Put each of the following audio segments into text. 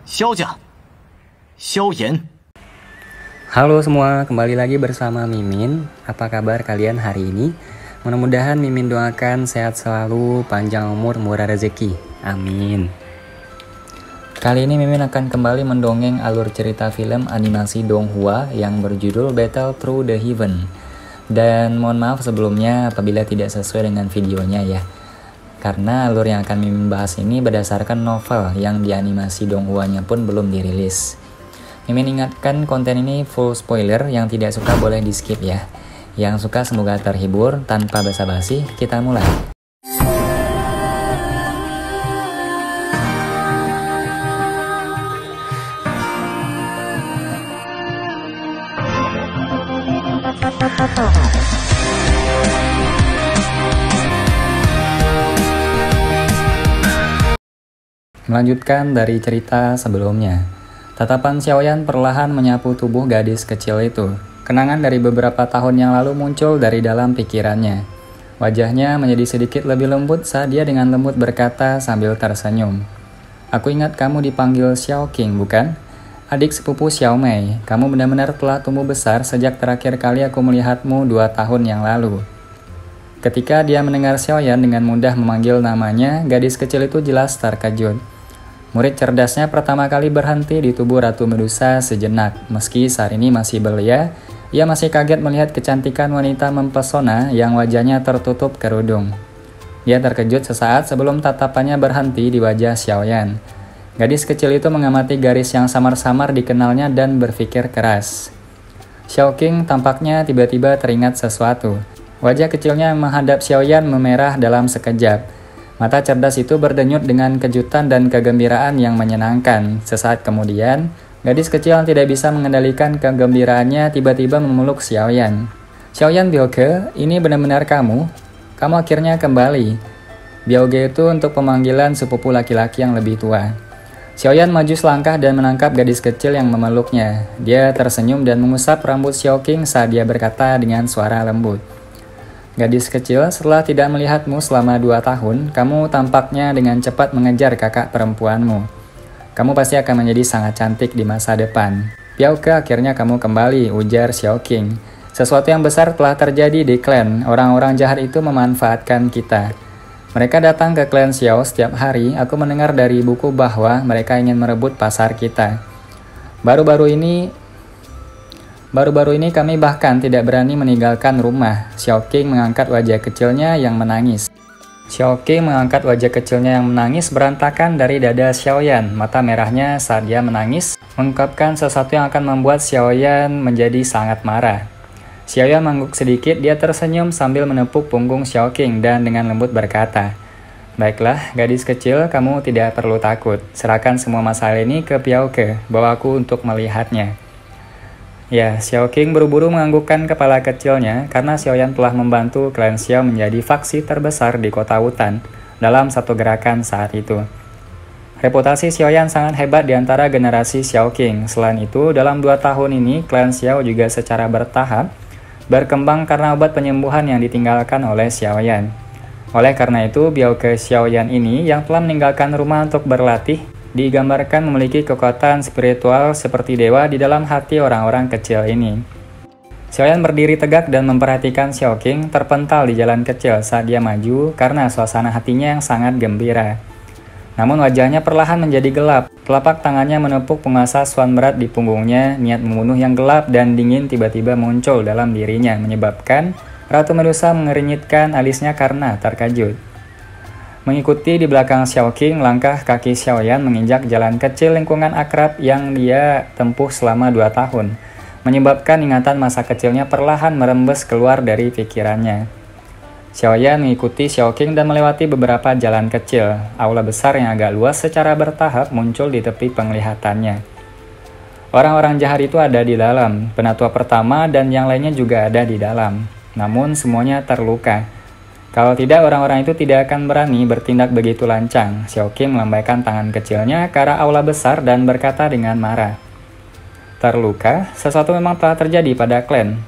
萧家，萧炎。 Halo semua, kembali lagi bersama Mimin. Apa kabar kalian hari ini? Mudah-mudahan Mimin doakan sehat selalu, panjang umur, murah rezeki. Amin. Kali ini Mimin akan kembali mendongeng alur cerita film animasi Donghua yang berjudul Battle Through the Heaven. Dan mohon maaf sebelumnya apabila tidak sesuai dengan videonya ya. Karena alur yang akan Mimin bahas ini berdasarkan novel yang dianimasi Donghuanya pun belum dirilis. Mimin ingatkan konten ini full spoiler, yang tidak suka boleh di skip ya. Yang suka semoga terhibur. Tanpa basa-basi, kita mulai. Melanjutkan dari cerita sebelumnya. Tatapan Xiaoyan perlahan menyapu tubuh gadis kecil itu. Kenangan dari beberapa tahun yang lalu muncul dari dalam pikirannya. Wajahnya menjadi sedikit lebih lembut saat dia dengan lembut berkata sambil tersenyum. "Aku ingat kamu dipanggil Xiao King, bukan? Adik sepupu Xiao Mei, kamu benar-benar telah tumbuh besar sejak terakhir kali aku melihatmu 2 tahun yang lalu." Ketika dia mendengar Xiaoyan dengan mudah memanggil namanya, gadis kecil itu jelas terkejut. Murid cerdasnya pertama kali berhenti di tubuh Ratu Medusa sejenak. Meski saat ini masih belia, ia masih kaget melihat kecantikan wanita mempesona yang wajahnya tertutup kerudung. Dia terkejut sesaat sebelum tatapannya berhenti di wajah Xiaoyan. Gadis kecil itu mengamati garis yang samar-samar dikenalnya dan berpikir keras. Xiao King tampaknya tiba-tiba teringat sesuatu. Wajah kecilnya menghadap Xiaoyan memerah dalam sekejap. Mata cerdas itu berdenyut dengan kejutan dan kegembiraan yang menyenangkan. Sesaat kemudian, gadis kecil yang tidak bisa mengendalikan kegembiraannya tiba-tiba memeluk Xiaoyan. "Xiaoyan Bioge, ini benar-benar kamu? Kamu akhirnya kembali." Bioge itu untuk pemanggilan sepupu laki-laki yang lebih tua. Xiaoyan maju selangkah dan menangkap gadis kecil yang memeluknya. Dia tersenyum dan mengusap rambut Xiao King saat dia berkata dengan suara lembut. "Gadis kecil, setelah tidak melihatmu selama 2 tahun, kamu tampaknya dengan cepat mengejar kakak perempuanmu. Kamu pasti akan menjadi sangat cantik di masa depan." "Bioge, akhirnya kamu kembali," ujar Xiao King. "Sesuatu yang besar telah terjadi di klan. Orang-orang jahat itu memanfaatkan kita. Mereka datang ke klan Xiao setiap hari. Aku mendengar dari buku bahwa mereka ingin merebut pasar kita. Baru-baru ini kami bahkan tidak berani meninggalkan rumah." Xiao King mengangkat wajah kecilnya yang menangis. Berantakan dari dada Xiaoyan. Mata merahnya saat dia menangis mengungkapkan sesuatu yang akan membuat Xiaoyan menjadi sangat marah. Xiaoyan mengangguk sedikit, dia tersenyum sambil menepuk punggung Xiao King dan dengan lembut berkata, "Baiklah, gadis kecil, kamu tidak perlu takut. Serahkan semua masalah ini ke Bioge, bawa aku untuk melihatnya." Ya, Xiao King buru-buru menganggukkan kepala kecilnya karena Xiaoyan telah membantu klan Xiao menjadi faksi terbesar di kota Wutan dalam satu gerakan saat itu. Reputasi Xiaoyan sangat hebat di antara generasi Xiao King. Selain itu, dalam 2 tahun ini, klan Xiao juga secara bertahap berkembang karena obat penyembuhan yang ditinggalkan oleh Xiaoyan. Oleh karena itu, Bioge Xiaoyan ini yang telah meninggalkan rumah untuk berlatih, digambarkan memiliki kekuatan spiritual seperti dewa di dalam hati orang-orang kecil ini. Xiaoyan berdiri tegak dan memperhatikan Xiao King terpental di jalan kecil saat dia maju karena suasana hatinya yang sangat gembira. Namun wajahnya perlahan menjadi gelap. Telapak tangannya menepuk penguasa Swan berat di punggungnya. Niat membunuh yang gelap dan dingin tiba-tiba muncul dalam dirinya, menyebabkan Ratu Medusa mengernyitkan alisnya karena terkejut. Mengikuti di belakang Xiao King, langkah kaki Xiaoyan menginjak jalan kecil lingkungan akrab yang dia tempuh selama 2 tahun, menyebabkan ingatan masa kecilnya perlahan merembes keluar dari pikirannya. Xiaoyan mengikuti Xiao King dan melewati beberapa jalan kecil. Aula besar yang agak luas secara bertahap muncul di tepi penglihatannya. Orang-orang jahat itu ada di dalam. Penatua pertama dan yang lainnya juga ada di dalam. Namun semuanya terluka. Kalau tidak, orang-orang itu tidak akan berani bertindak begitu lancang. Xiao King melambaikan tangan kecilnya ke arah aula besar dan berkata dengan marah, "Terluka? Sesuatu memang telah terjadi pada klan."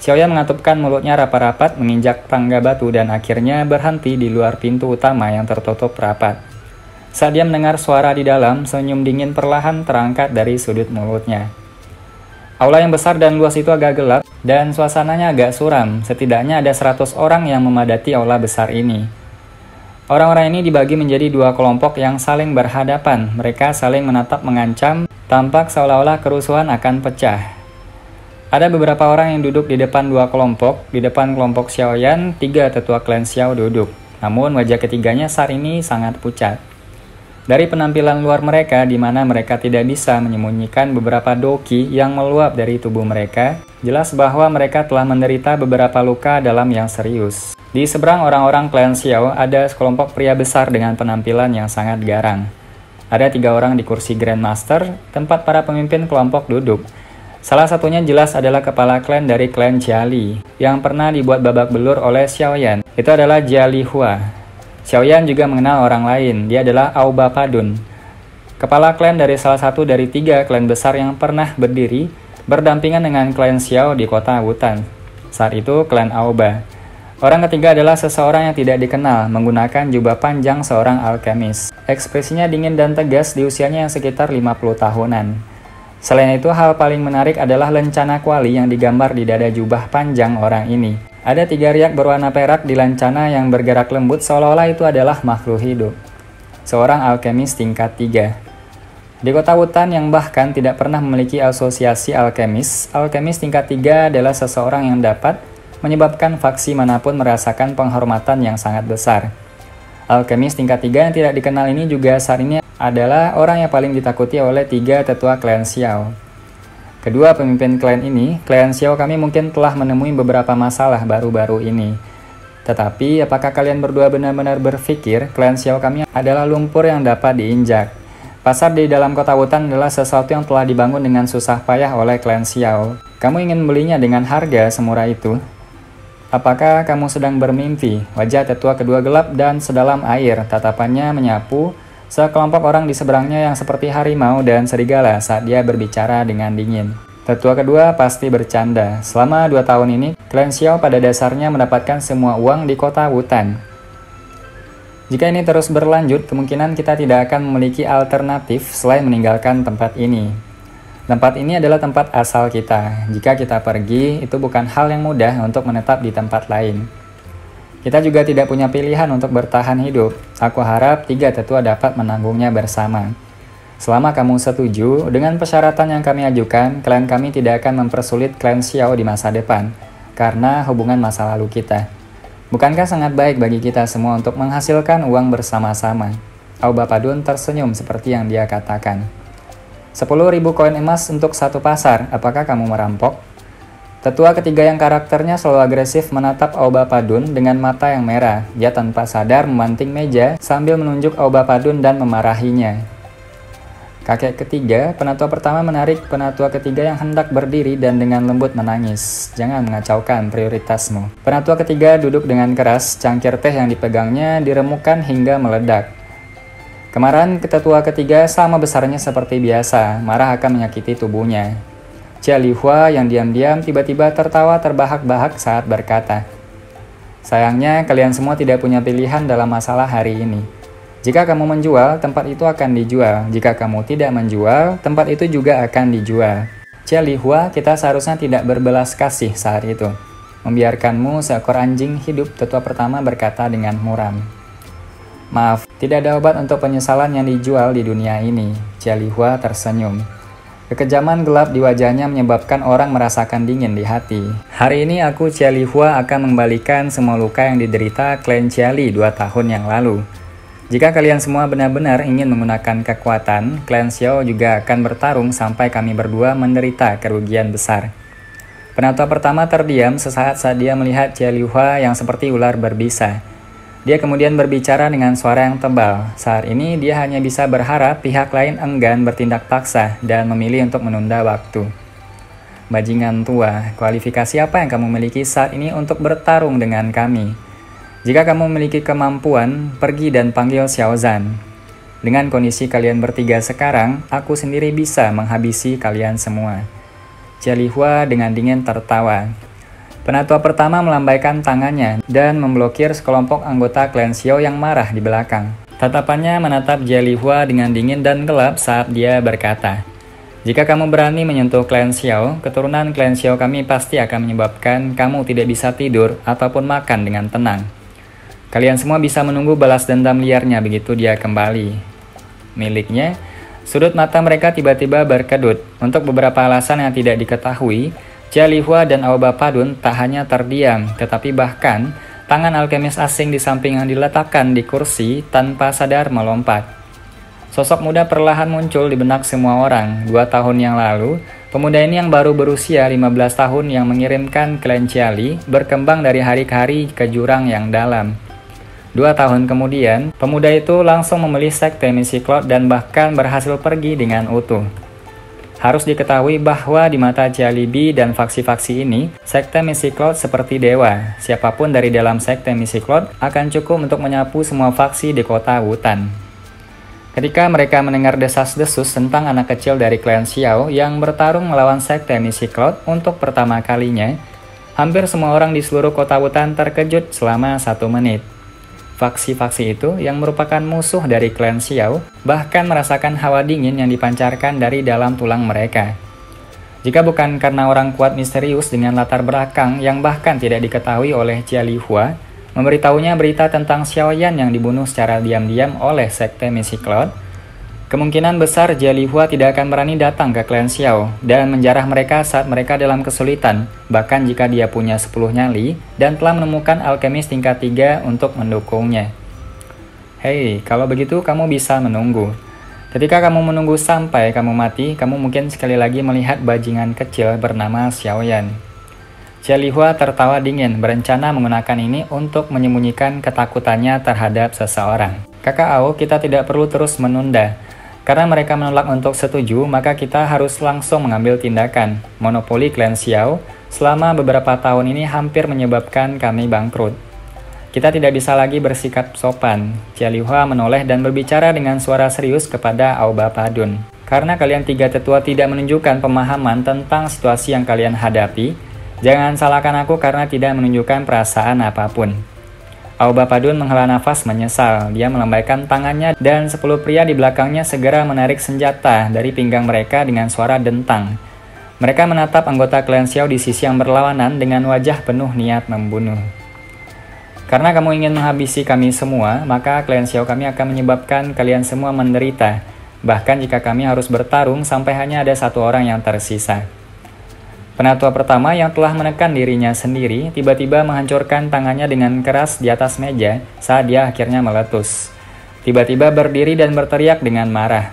Xiaoyan mengatupkan mulutnya rapat-rapat, menginjak tangga batu dan akhirnya berhenti di luar pintu utama yang tertutup rapat. Saat dia mendengar suara di dalam, senyum dingin perlahan terangkat dari sudut mulutnya. Aula yang besar dan luas itu agak gelap, dan suasananya agak suram. Setidaknya ada 100 orang yang memadati aula besar ini. Orang-orang ini dibagi menjadi dua kelompok yang saling berhadapan. Mereka saling menatap mengancam, tampak seolah-olah kerusuhan akan pecah. Ada beberapa orang yang duduk di depan dua kelompok. Di depan kelompok Xiaoyan, 3 tetua klan Xiao duduk. Namun wajah ketiganya saat ini sangat pucat. Dari penampilan luar mereka, di mana mereka tidak bisa menyembunyikan beberapa doki yang meluap dari tubuh mereka, jelas bahwa mereka telah menderita beberapa luka dalam yang serius. Di seberang orang-orang klan Xiao, ada sekelompok pria besar dengan penampilan yang sangat garang. Ada 3 orang di kursi Grandmaster, tempat para pemimpin kelompok duduk. Salah satunya jelas adalah kepala klan dari klan Jiali, yang pernah dibuat babak belur oleh Xiaoyan. Itu adalah Jia Lihua. Xiaoyan juga mengenal orang lain, dia adalah Aoba Padun. Kepala klan dari salah satu dari 3 klan besar yang pernah berdiri, berdampingan dengan klan Xiao di kota Wutan. Saat itu klan Aoba. Orang ketiga adalah seseorang yang tidak dikenal, menggunakan jubah panjang seorang alkemis. Ekspresinya dingin dan tegas di usianya yang sekitar 50 tahunan. Selain itu, hal paling menarik adalah lencana kuali yang digambar di dada jubah panjang orang ini. Ada 3 riak berwarna perak di lencana yang bergerak lembut seolah-olah itu adalah makhluk hidup. Seorang alkemis tingkat 3. Di kota Wutan yang bahkan tidak pernah memiliki asosiasi alkemis, alkemis tingkat 3 adalah seseorang yang dapat menyebabkan faksi manapun merasakan penghormatan yang sangat besar. Alkemis tingkat 3 yang tidak dikenal ini juga saat ini adalah orang yang paling ditakuti oleh 3 tetua klan Xiao. Kedua pemimpin klan ini, klan Xiao kami mungkin telah menemui beberapa masalah baru-baru ini. Tetapi apakah kalian berdua benar-benar berpikir klan Xiao kami adalah lumpur yang dapat diinjak? Pasar di dalam kota Wutan adalah sesuatu yang telah dibangun dengan susah payah oleh klan Xiao. Kamu ingin membelinya dengan harga semurah itu? Apakah kamu sedang bermimpi? Wajah tetua kedua gelap dan sedalam air, tatapannya menyapu sekelompok orang di seberangnya yang seperti harimau dan serigala saat dia berbicara dengan dingin. Tetua kedua pasti bercanda. Selama 2 tahun ini, klan Xiao pada dasarnya mendapatkan semua uang di kota Wutan. Jika ini terus berlanjut, kemungkinan kita tidak akan memiliki alternatif selain meninggalkan tempat ini. Tempat ini adalah tempat asal kita. Jika kita pergi, itu bukan hal yang mudah untuk menetap di tempat lain. Kita juga tidak punya pilihan untuk bertahan hidup. Aku harap 3 tetua dapat menanggungnya bersama. Selama kamu setuju, dengan persyaratan yang kami ajukan, klan kami tidak akan mempersulit klan Xiao di masa depan, karena hubungan masa lalu kita. Bukankah sangat baik bagi kita semua untuk menghasilkan uang bersama-sama? Aoba Padun tersenyum seperti yang dia katakan. 10.000 koin emas untuk 1 pasar, apakah kamu merampok? Tetua ketiga yang karakternya selalu agresif menatap Aoba Padun dengan mata yang merah. Dia tanpa sadar memanting meja sambil menunjuk Aoba Padun dan memarahinya. Kakek ketiga, penatua pertama menarik penatua ketiga yang hendak berdiri dan dengan lembut menangis. Jangan mengacaukan prioritasmu. Penatua ketiga duduk dengan keras, cangkir teh yang dipegangnya diremukkan hingga meledak. Kemarahan tetua ketiga sama besarnya seperti biasa, marah akan menyakiti tubuhnya. Jia Lihua yang diam-diam tiba-tiba tertawa terbahak-bahak saat berkata, "Sayangnya kalian semua tidak punya pilihan dalam masalah hari ini. Jika kamu menjual, tempat itu akan dijual. Jika kamu tidak menjual, tempat itu juga akan dijual." Jia Lihua, kita seharusnya tidak berbelas kasih saat itu. Membiarkanmu seekor anjing hidup, tetua pertama berkata dengan muram. Maaf, tidak ada obat untuk penyesalan yang dijual di dunia ini. Jia Lihua tersenyum. Kekejaman gelap di wajahnya menyebabkan orang merasakan dingin di hati. Hari ini aku, Jia Lihua, akan mengembalikan semua luka yang diderita klan Jiali 2 tahun yang lalu. Jika kalian semua benar-benar ingin menggunakan kekuatan, klan Xiao juga akan bertarung sampai kami berdua menderita kerugian besar. Penatua pertama terdiam sesaat saat dia melihat Jia Lihua yang seperti ular berbisa. Dia kemudian berbicara dengan suara yang tebal. Saat ini dia hanya bisa berharap pihak lain enggan bertindak paksa dan memilih untuk menunda waktu. Bajingan tua, kualifikasi apa yang kamu miliki saat ini untuk bertarung dengan kami? Jika kamu memiliki kemampuan, pergi dan panggil Xiaozan. Dengan kondisi kalian bertiga sekarang, aku sendiri bisa menghabisi kalian semua. Jia Lihua dengan dingin tertawa. Penatua pertama melambaikan tangannya dan memblokir sekelompok anggota klan Xiao yang marah di belakang. Tatapannya menatap Jia Lihua dengan dingin dan gelap saat dia berkata, "Jika kamu berani menyentuh klan Xiao, keturunan klan Xiao kami pasti akan menyebabkan kamu tidak bisa tidur ataupun makan dengan tenang. Kalian semua bisa menunggu balas dendam liarnya begitu dia kembali." Miliknya, sudut mata mereka tiba-tiba berkedut. Untuk beberapa alasan yang tidak diketahui, Jia Lihua dan Aoba Padun tak hanya terdiam, tetapi bahkan tangan alkemis asing di samping yang diletakkan di kursi tanpa sadar melompat. Sosok muda perlahan muncul di benak semua orang. 2 tahun yang lalu, pemuda ini yang baru berusia 15 tahun yang mengirimkan klan Ciali berkembang dari hari ke hari ke jurang yang dalam. 2 tahun kemudian, pemuda itu langsung memilih sekte Misi Cloud dan bahkan berhasil pergi dengan utuh. Harus diketahui bahwa di mata Cialibi dan faksi-faksi ini, sekte Misi Cloud seperti dewa. Siapapun dari dalam sekte Misi Cloud akan cukup untuk menyapu semua faksi di kota Wutan. Ketika mereka mendengar desas-desus tentang anak kecil dari klan Xiao yang bertarung melawan sekte Misi Cloud untuk pertama kalinya, hampir semua orang di seluruh kota Wutan terkejut selama 1 menit. Faksi-faksi itu yang merupakan musuh dari klan Xiao bahkan merasakan hawa dingin yang dipancarkan dari dalam tulang mereka. Jika bukan karena orang kuat misterius dengan latar belakang yang bahkan tidak diketahui oleh Jia Lihua, memberitahunya berita tentang Xiaoyan yang dibunuh secara diam-diam oleh sekte Misi Cloud, kemungkinan besar Jia Lihua tidak akan berani datang ke klan Xiao dan menjarah mereka saat mereka dalam kesulitan, bahkan jika dia punya 10 nyali dan telah menemukan alkemis tingkat 3 untuk mendukungnya. Hei, kalau begitu kamu bisa menunggu. Ketika kamu menunggu sampai kamu mati, kamu mungkin sekali lagi melihat bajingan kecil bernama Xiaoyan. Jia Lihua tertawa dingin, berencana menggunakan ini untuk menyembunyikan ketakutannya terhadap seseorang. Kakak Ao, kita tidak perlu terus menunda. Karena mereka menolak untuk setuju, maka kita harus langsung mengambil tindakan. Monopoli klan Xiao selama beberapa tahun ini hampir menyebabkan kami bangkrut. Kita tidak bisa lagi bersikap sopan. Jia Lihua menoleh dan berbicara dengan suara serius kepada Aoba Padun. Karena kalian 3 tetua tidak menunjukkan pemahaman tentang situasi yang kalian hadapi, jangan salahkan aku karena tidak menunjukkan perasaan apapun. Aoba Padun menghela nafas menyesal. Dia melambaikan tangannya dan 10 pria di belakangnya segera menarik senjata dari pinggang mereka dengan suara dentang. Mereka menatap anggota klan Xiao di sisi yang berlawanan dengan wajah penuh niat membunuh. Karena kamu ingin menghabisi kami semua, maka klan Xiao kami akan menyebabkan kalian semua menderita. Bahkan jika kami harus bertarung sampai hanya ada 1 orang yang tersisa. Penatua pertama yang telah menekan dirinya sendiri tiba-tiba menghancurkan tangannya dengan keras di atas meja saat dia akhirnya meletus. Tiba-tiba berdiri dan berteriak dengan marah.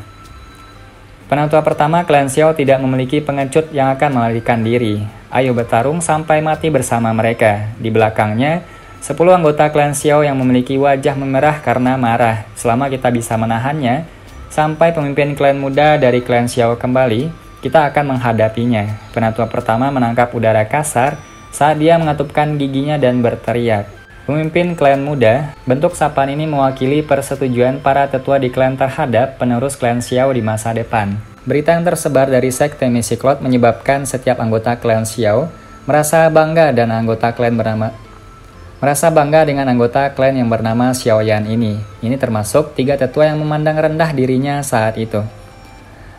Penatua pertama klan Xiao tidak memiliki pengecut yang akan melarikan diri. Ayo bertarung sampai mati bersama mereka. Di belakangnya, 10 anggota klan Xiao yang memiliki wajah memerah karena marah. Selama kita bisa menahannya, sampai pemimpin klan muda dari klan Xiao kembali, kita akan menghadapinya. Penatua pertama menangkap udara kasar saat dia mengatupkan giginya dan berteriak. Pemimpin klan muda, bentuk sapaan ini mewakili persetujuan para tetua di klan terhadap penerus klan Xiao di masa depan. Berita yang tersebar dari sekte Misi Cloud menyebabkan setiap anggota klan Xiao merasa bangga dengan anggota klan yang bernama Xiaoyan ini. Ini termasuk 3 tetua yang memandang rendah dirinya saat itu.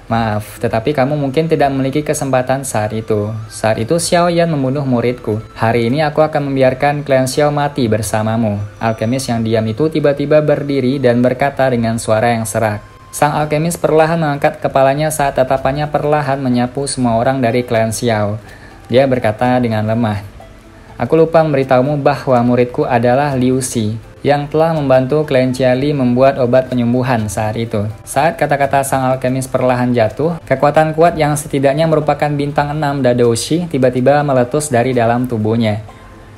Maaf, tetapi kamu mungkin tidak memiliki kesempatan saat itu. Saat itu Xiaoyan membunuh muridku. Hari ini aku akan membiarkan klan Xiao mati bersamamu. Alkemis yang diam itu tiba-tiba berdiri dan berkata dengan suara yang serak. Sang alkemis perlahan mengangkat kepalanya saat tatapannya perlahan menyapu semua orang dari klan Xiao. Dia berkata dengan lemah, "Aku lupa memberitahumu bahwa muridku adalah Liu Xi, yang telah membantu klan Ciali membuat obat penyembuhan saat itu." Saat kata-kata sang alkemis perlahan jatuh, kekuatan kuat yang setidaknya merupakan bintang 6 Dadoushi tiba-tiba meletus dari dalam tubuhnya.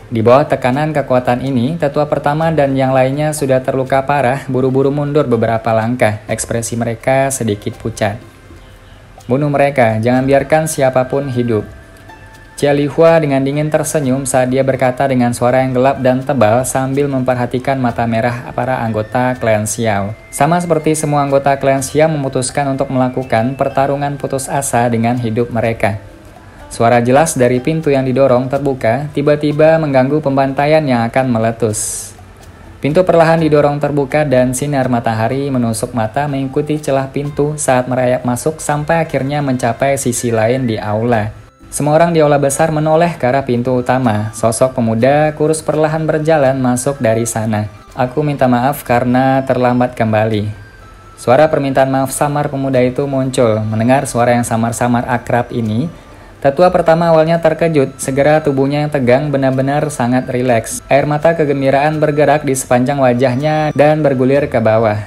Di bawah tekanan kekuatan ini, tetua pertama dan yang lainnya sudah terluka parah, buru-buru mundur beberapa langkah. Ekspresi mereka sedikit pucat. "Bunuh mereka, jangan biarkan siapapun hidup." Jia Lihua dengan dingin tersenyum saat dia berkata dengan suara yang gelap dan tebal sambil memperhatikan mata merah para anggota klan Xiao. Sama seperti semua anggota klan Xiao memutuskan untuk melakukan pertarungan putus asa dengan hidup mereka. Suara jelas dari pintu yang didorong terbuka tiba-tiba mengganggu pembantaian yang akan meletus. Pintu perlahan didorong terbuka dan sinar matahari menusuk mata mengikuti celah pintu saat merayap masuk sampai akhirnya mencapai sisi lain di aula. Semua orang di aula besar menoleh ke arah pintu utama. Sosok pemuda kurus perlahan berjalan masuk dari sana. Aku minta maaf karena terlambat kembali. Suara permintaan maaf samar pemuda itu muncul. Mendengar suara yang samar-samar akrab ini, tetua pertama awalnya terkejut, segera tubuhnya yang tegang benar-benar sangat rileks. Air mata kegembiraan bergerak di sepanjang wajahnya dan bergulir ke bawah.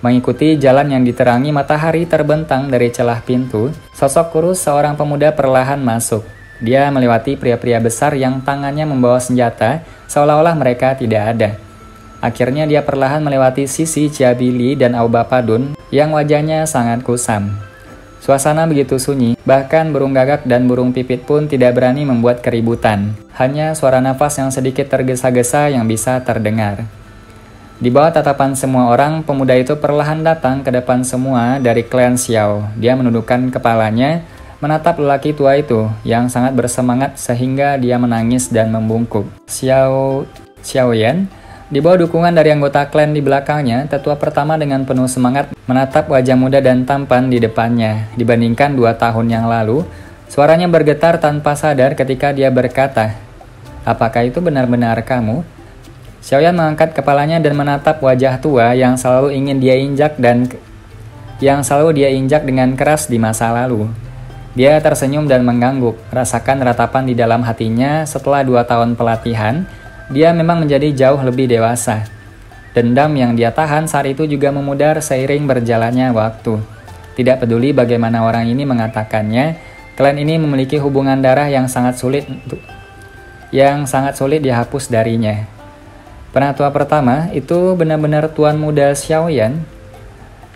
Mengikuti jalan yang diterangi matahari terbentang dari celah pintu, sosok kurus seorang pemuda perlahan masuk. Dia melewati pria-pria besar yang tangannya membawa senjata, seolah-olah mereka tidak ada. Akhirnya dia perlahan melewati sisi Ciabili dan Auba Padun yang wajahnya sangat kusam. Suasana begitu sunyi, bahkan burung gagak dan burung pipit pun tidak berani membuat keributan. Hanya suara nafas yang sedikit tergesa-gesa yang bisa terdengar. Di bawah tatapan semua orang, pemuda itu perlahan datang ke depan semua dari klan Xiao. Dia menundukkan kepalanya, menatap lelaki tua itu yang sangat bersemangat sehingga dia menangis dan membungkuk. Xiaoyan, di bawah dukungan dari anggota klan di belakangnya, tetua pertama dengan penuh semangat menatap wajah muda dan tampan di depannya. Dibandingkan 2 tahun yang lalu, suaranya bergetar tanpa sadar ketika dia berkata, "Apakah itu benar-benar kamu?" Xiaoyan mengangkat kepalanya dan menatap wajah tua yang selalu ingin dia injak dengan keras di masa lalu. Dia tersenyum dan mengangguk, rasakan ratapan di dalam hatinya setelah 2 tahun pelatihan. Dia memang menjadi jauh lebih dewasa. Dendam yang dia tahan saat itu juga memudar seiring berjalannya waktu. Tidak peduli bagaimana orang ini mengatakannya, klan ini memiliki hubungan darah yang sangat sulit dihapus darinya. Penatua pertama itu benar-benar Tuan Muda Xiaoyan.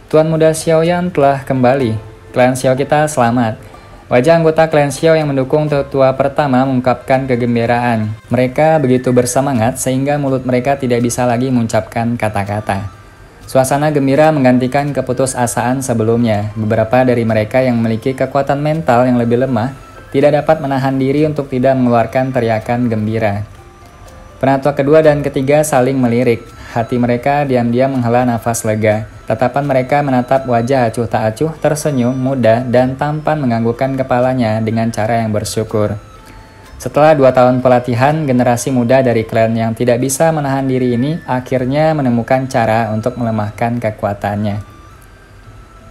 Tuan Muda Xiaoyan telah kembali. Klan Xiao kita selamat. Wajah anggota klan Xiao yang mendukung tetua pertama mengungkapkan kegembiraan. Mereka begitu bersemangat sehingga mulut mereka tidak bisa lagi mengucapkan kata-kata. Suasana gembira menggantikan keputusasaan sebelumnya. Beberapa dari mereka yang memiliki kekuatan mental yang lebih lemah tidak dapat menahan diri untuk tidak mengeluarkan teriakan gembira. Penatua kedua dan ketiga saling melirik. Hati mereka diam-diam menghela nafas lega. Tatapan mereka menatap wajah acuh tak acuh, tersenyum, muda, dan tampan menganggukkan kepalanya dengan cara yang bersyukur. Setelah 2 tahun pelatihan, generasi muda dari klan yang tidak bisa menahan diri ini akhirnya menemukan cara untuk melemahkan kekuatannya.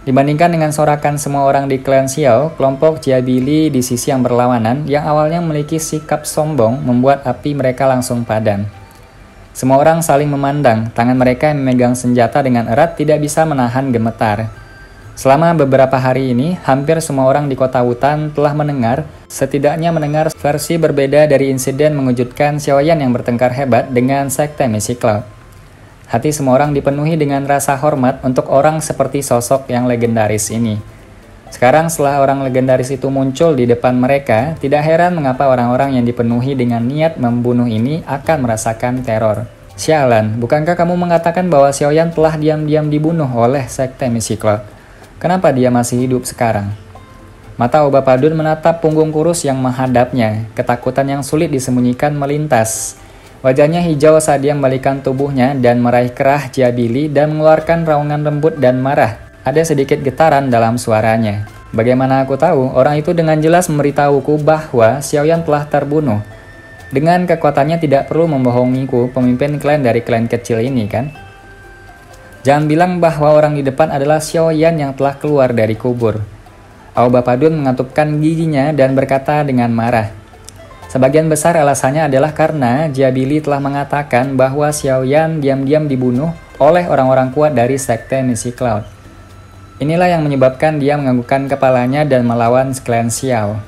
Dibandingkan dengan sorakan semua orang di klan Xiao, kelompok Ciabili di sisi yang berlawanan yang awalnya memiliki sikap sombong membuat api mereka langsung padam. Semua orang saling memandang, tangan mereka yang memegang senjata dengan erat tidak bisa menahan gemetar. Selama beberapa hari ini, hampir semua orang di kota Wutan telah setidaknya mendengar versi berbeda dari insiden mengejutkan Xiaoyan yang bertengkar hebat dengan sekte Misi Cloud. Hati semua orang dipenuhi dengan rasa hormat untuk orang seperti sosok yang legendaris ini. Sekarang setelah orang legendaris itu muncul di depan mereka, tidak heran mengapa orang-orang yang dipenuhi dengan niat membunuh ini akan merasakan teror. Sialan, bukankah kamu mengatakan bahwa Xiaoyan telah diam-diam dibunuh oleh sekte Misi Cloud? Kenapa dia masih hidup sekarang? Mata Auba Padun menatap punggung kurus yang menghadapnya. Ketakutan yang sulit disembunyikan melintas. Wajahnya hijau saat dia membalikan tubuhnya dan meraih kerah Ciabili dan mengeluarkan raungan lembut dan marah. Ada sedikit getaran dalam suaranya. Bagaimana aku tahu? Orang itu dengan jelas memberitahuku bahwa Xiaoyan telah terbunuh. Dengan kekuatannya tidak perlu membohongiku, pemimpin klan dari klan kecil ini kan? Jangan bilang bahwa orang di depan adalah Xiaoyan yang telah keluar dari kubur. Auba Padun mengatupkan giginya dan berkata dengan marah. Sebagian besar alasannya adalah karena Ciabili telah mengatakan bahwa Xiaoyan diam-diam dibunuh oleh orang-orang kuat dari sekte Misi Cloud. Inilah yang menyebabkan dia menganggukkan kepalanya dan melawan klan Xiao.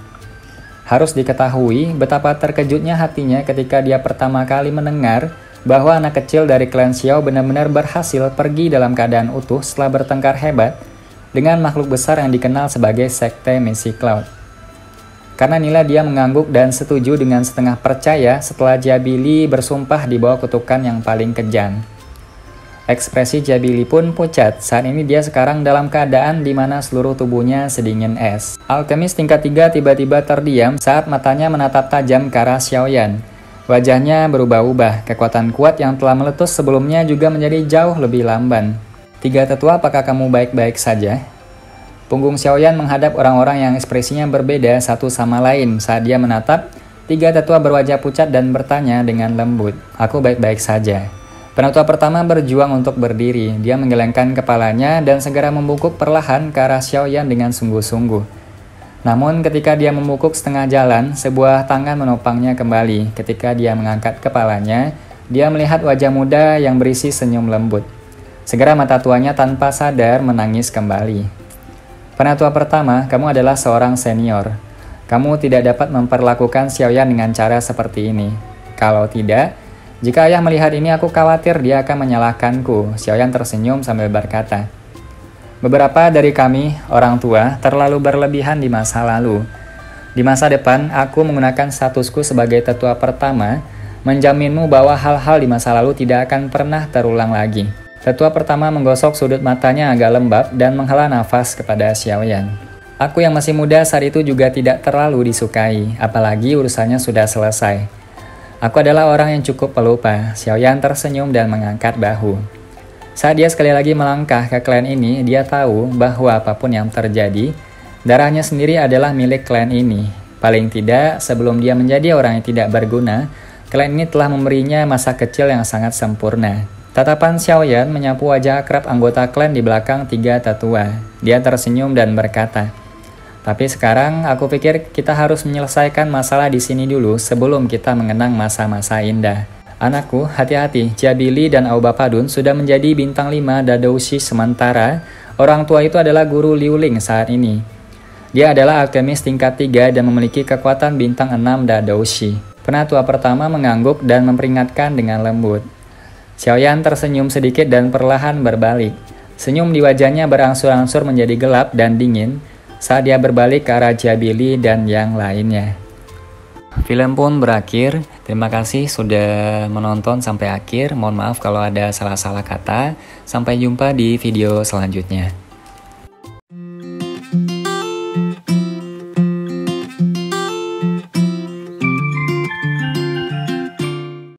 Harus diketahui betapa terkejutnya hatinya ketika dia pertama kali mendengar bahwa anak kecil dari klan Xiao benar-benar berhasil pergi dalam keadaan utuh setelah bertengkar hebat dengan makhluk besar yang dikenal sebagai sekte Misi Cloud. Karena inilah dia mengangguk dan setuju dengan setengah percaya setelah Ciabili bersumpah di bawah kutukan yang paling kejam. Ekspresi Ciabili pun pucat. Saat ini dia sekarang dalam keadaan di mana seluruh tubuhnya sedingin es. Alkemis tingkat 3 tiba-tiba terdiam saat matanya menatap tajam ke arah Xiaoyan. Wajahnya berubah-ubah, kekuatan kuat yang telah meletus sebelumnya juga menjadi jauh lebih lamban. Tiga tetua, apakah kamu baik-baik saja? Punggung Xiaoyan menghadap orang-orang yang ekspresinya berbeda satu sama lain saat dia menatap. Tiga tetua berwajah pucat dan bertanya dengan lembut, "Aku baik-baik saja." Penatua pertama berjuang untuk berdiri. Dia menggelengkan kepalanya dan segera membungkuk perlahan ke arah Xiaoyan dengan sungguh-sungguh. Namun ketika dia membungkuk setengah jalan, sebuah tangan menopangnya kembali. Ketika dia mengangkat kepalanya, dia melihat wajah muda yang berisi senyum lembut. Segera mata tuanya tanpa sadar menangis kembali. Penatua pertama, kamu adalah seorang senior. Kamu tidak dapat memperlakukan Xiaoyan dengan cara seperti ini. Kalau tidak, jika ayah melihat ini aku khawatir dia akan menyalahkanku. Xiaoyan tersenyum sambil berkata, beberapa dari kami, orang tua, terlalu berlebihan di masa lalu. Di masa depan, aku menggunakan statusku sebagai tetua pertama, menjaminmu bahwa hal-hal di masa lalu tidak akan pernah terulang lagi. Tetua pertama menggosok sudut matanya agak lembab dan menghela nafas kepada Xiaoyan. Aku yang masih muda saat itu juga tidak terlalu disukai, apalagi urusannya sudah selesai. Aku adalah orang yang cukup pelupa. Xiaoyan tersenyum dan mengangkat bahu. Saat dia sekali lagi melangkah ke klan ini, dia tahu bahwa apapun yang terjadi, darahnya sendiri adalah milik klan ini. Paling tidak, sebelum dia menjadi orang yang tidak berguna, klan ini telah memberinya masa kecil yang sangat sempurna. Tatapan Xiaoyan menyapu wajah akrab anggota klan di belakang tiga tetua. Dia tersenyum dan berkata, tapi sekarang aku pikir kita harus menyelesaikan masalah di sini dulu sebelum kita mengenang masa-masa indah. Anakku, hati-hati, Jia Bili dan Aobapadun sudah menjadi bintang 5 Dadoushi sementara orang tua itu adalah guru Liu Ling saat ini. Dia adalah alkemis tingkat 3 dan memiliki kekuatan bintang 6 Dadoushi. Penatua pertama mengangguk dan memperingatkan dengan lembut. Xiaoyan tersenyum sedikit dan perlahan berbalik. Senyum di wajahnya berangsur-angsur menjadi gelap dan dingin saat dia berbalik ke arah Jia Bili dan yang lainnya. Film pun berakhir. Terima kasih sudah menonton sampai akhir. Mohon maaf kalau ada salah-salah kata. Sampai jumpa di video selanjutnya.